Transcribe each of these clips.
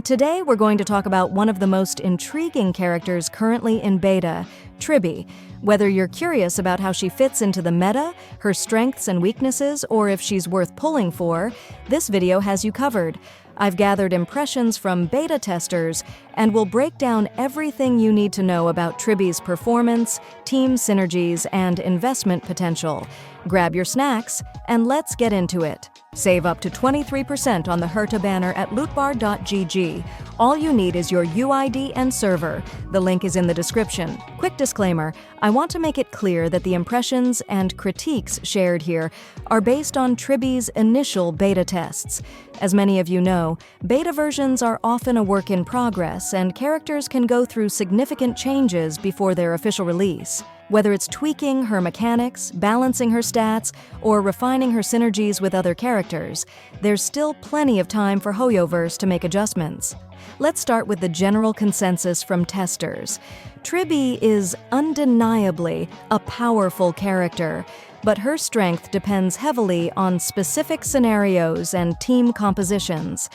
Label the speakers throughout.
Speaker 1: Today, we're going to talk about one of the most intriguing characters currently in beta, Tribby. Whether you're curious about how she fits into the meta, her strengths and weaknesses, or if she's worth pulling for, this video has you covered. I've gathered impressions from beta testers and will break down everything you need to know about Tribby's performance, team synergies, and investment potential. Grab your snacks, and let's get into it. Save up to 23% on the Herta banner at lootbar.gg. All you need is your UID and server. The link is in the description. Quick disclaimer, I want to make it clear that the impressions and critiques shared here are based on Tribby's initial beta tests. As many of you know, beta versions are often a work in progress, and characters can go through significant changes before their official release. Whether it's tweaking her mechanics, balancing her stats, or refining her synergies with other characters, there's still plenty of time for Hoyoverse to make adjustments. Let's start with the general consensus from testers. Tribby is undeniably a powerful character, but her strength depends heavily on specific scenarios and team compositions.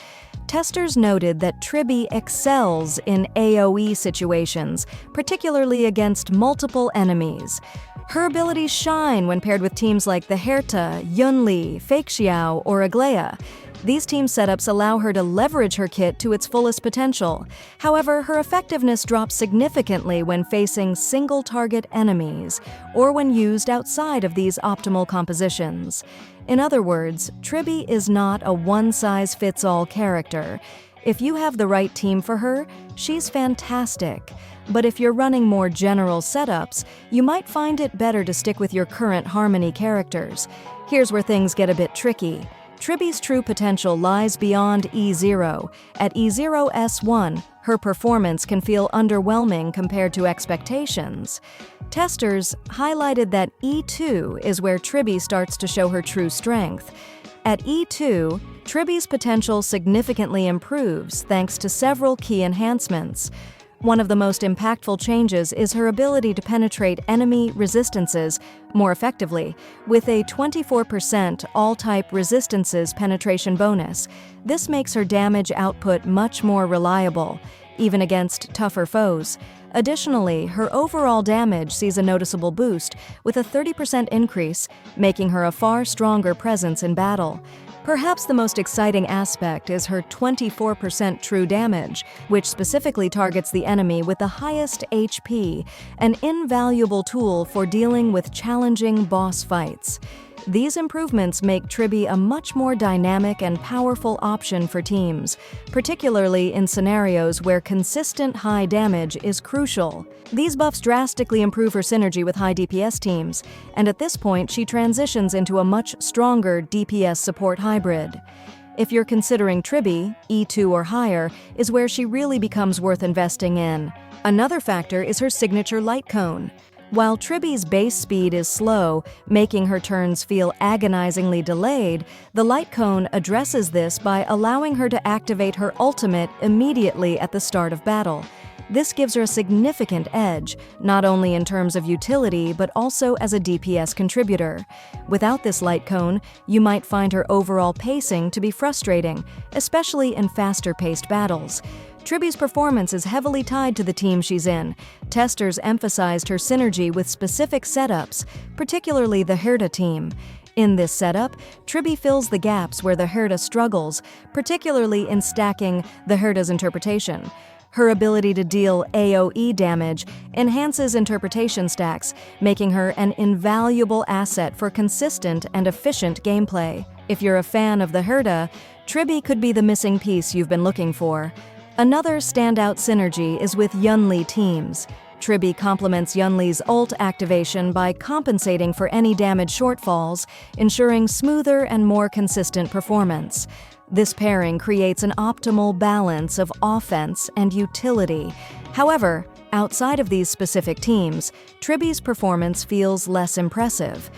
Speaker 1: Testers noted that Tribby excels in AoE situations, particularly against multiple enemies. Her abilities shine when paired with teams like the Herta, Yunli, Fake Xiao, or Aglaya. These team setups allow her to leverage her kit to its fullest potential. However, her effectiveness drops significantly when facing single-target enemies, or when used outside of these optimal compositions. In other words, Tribby is not a one-size-fits-all character. If you have the right team for her, she's fantastic. But if you're running more general setups, you might find it better to stick with your current Harmony characters. Here's where things get a bit tricky. Tribby's true potential lies beyond E0. At E0 S1, her performance can feel underwhelming compared to expectations. Testers highlighted that E2 is where Tribby starts to show her true strength. At E2, Tribby's potential significantly improves thanks to several key enhancements. One of the most impactful changes is her ability to penetrate enemy resistances more effectively, with a 24% all-type resistances penetration bonus. This makes her damage output much more reliable, even against tougher foes. Additionally, her overall damage sees a noticeable boost, with a 30% increase, making her a far stronger presence in battle. Perhaps the most exciting aspect is her 24% true damage, which specifically targets the enemy with the highest HP, an invaluable tool for dealing with challenging boss fights. These improvements make Tribby a much more dynamic and powerful option for teams, particularly in scenarios where consistent high damage is crucial. These buffs drastically improve her synergy with high DPS teams, and at this point she transitions into a much stronger DPS support hybrid. If you're considering Tribby, E2 or higher is where she really becomes worth investing in. Another factor is her signature light cone. While Tribby's base speed is slow, making her turns feel agonizingly delayed, the light cone addresses this by allowing her to activate her ultimate immediately at the start of battle. This gives her a significant edge, not only in terms of utility but also as a DPS contributor. Without this light cone, you might find her overall pacing to be frustrating, especially in faster-paced battles. Tribby's performance is heavily tied to the team she's in. Testers emphasized her synergy with specific setups, particularly the Herta team. In this setup, Tribby fills the gaps where the Herta struggles, particularly in stacking the Herta's interpretation. Her ability to deal AoE damage enhances interpretation stacks, making her an invaluable asset for consistent and efficient gameplay. If you're a fan of the Herta, Tribby could be the missing piece you've been looking for. Another standout synergy is with Yunli teams. Tribby complements Yunli's ult activation by compensating for any damage shortfalls, ensuring smoother and more consistent performance. This pairing creates an optimal balance of offense and utility. However, outside of these specific teams, Tribby's performance feels less impressive.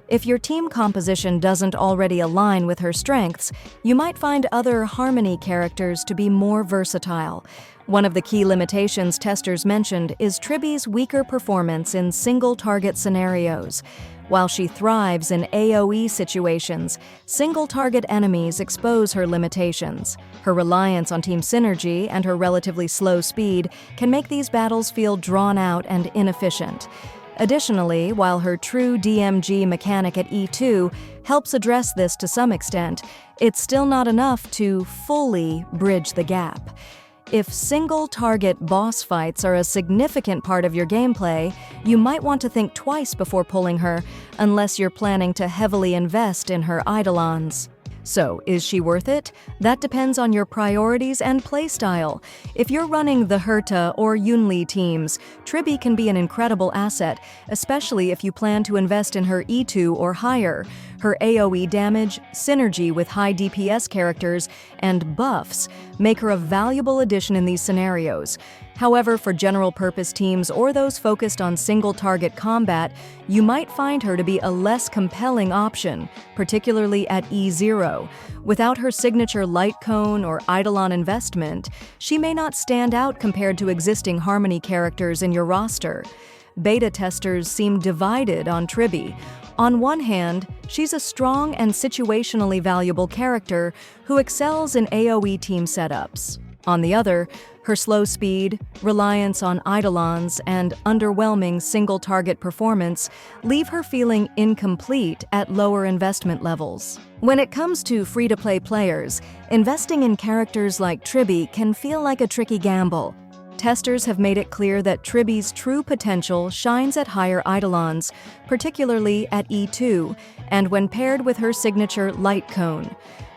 Speaker 1: If your team composition doesn't already align with her strengths, you might find other harmony characters to be more versatile. One of the key limitations testers mentioned is Tribby's weaker performance in single-target scenarios. While she thrives in AoE situations, single-target enemies expose her limitations. Her reliance on team synergy and her relatively slow speed can make these battles feel drawn out and inefficient. Additionally, while her true DMG mechanic at E2 helps address this to some extent, it's still not enough to fully bridge the gap. If single-target boss fights are a significant part of your gameplay, you might want to think twice before pulling her, unless you're planning to heavily invest in her eidolons. So, is she worth it? That depends on your priorities and playstyle. If you're running the Herta or Yunli teams, Tribby can be an incredible asset, especially if you plan to invest in her E2 or higher. Her AoE damage, synergy with high DPS characters, and buffs make her a valuable addition in these scenarios. However, for general-purpose teams or those focused on single-target combat, you might find her to be a less compelling option, particularly at E0. Without her signature light cone or eidolon investment, she may not stand out compared to existing harmony characters in your roster. Beta testers seem divided on Tribby. On one hand, she's a strong and situationally valuable character who excels in AoE team setups. On the other, her slow speed, reliance on eidolons, and underwhelming single-target performance leave her feeling incomplete at lower investment levels. When it comes to free-to-play players, investing in characters like Tribby can feel like a tricky gamble. Testers have made it clear that Tribby's true potential shines at higher eidolons, particularly at E2, and when paired with her signature light cone.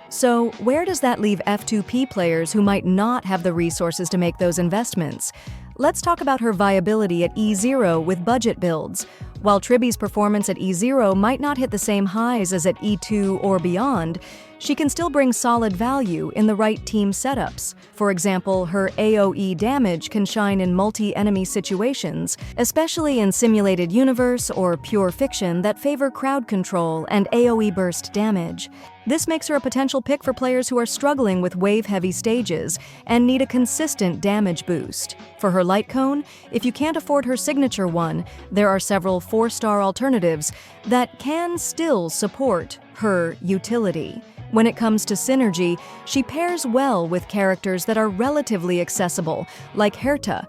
Speaker 1: So, where does that leave F2P players who might not have the resources to make those investments? Let's talk about her viability at E0 with budget builds. While Tribby's performance at E0 might not hit the same highs as at E2 or beyond, she can still bring solid value in the right team setups. For example, her AoE damage can shine in multi-enemy situations, especially in simulated universe or pure fiction that favor crowd control and AoE burst damage. This makes her a potential pick for players who are struggling with wave-heavy stages and need a consistent damage boost. For her light cone, if you can't afford her signature one, there are several 4-star alternatives that can still support her utility. When it comes to synergy, she pairs well with characters that are relatively accessible, like Herta.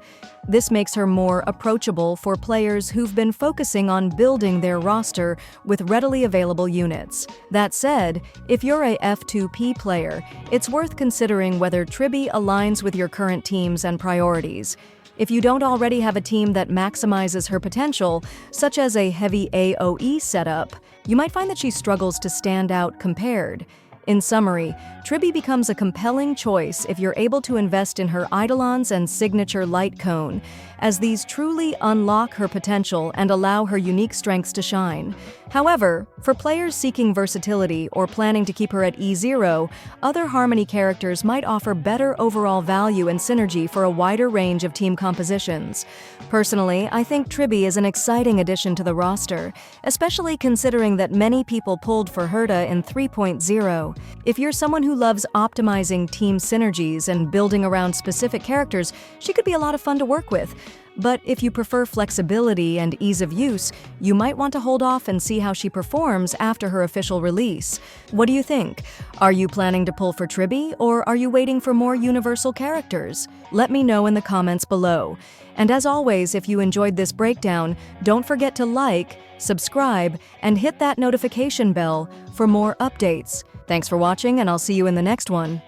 Speaker 1: This makes her more approachable for players who've been focusing on building their roster with readily available units. That said, if you're a F2P player, it's worth considering whether Tribby aligns with your current teams and priorities. If you don't already have a team that maximizes her potential, such as a heavy AoE setup, you might find that she struggles to stand out compared. In summary, Tribby becomes a compelling choice if you're able to invest in her eidolons and signature light cone, as these truly unlock her potential and allow her unique strengths to shine. However, for players seeking versatility or planning to keep her at E0, other harmony characters might offer better overall value and synergy for a wider range of team compositions. Personally, I think Tribby is an exciting addition to the roster, especially considering that many people pulled for Herta in 3.0. If you're someone who loves optimizing team synergies and building around specific characters, she could be a lot of fun to work with. But if you prefer flexibility and ease of use, you might want to hold off and see how she performs after her official release. What do you think? Are you planning to pull for Tribby, or are you waiting for more universal characters? Let me know in the comments below. And as always, if you enjoyed this breakdown, don't forget to like, subscribe, and hit that notification bell for more updates. Thanks for watching, and I'll see you in the next one.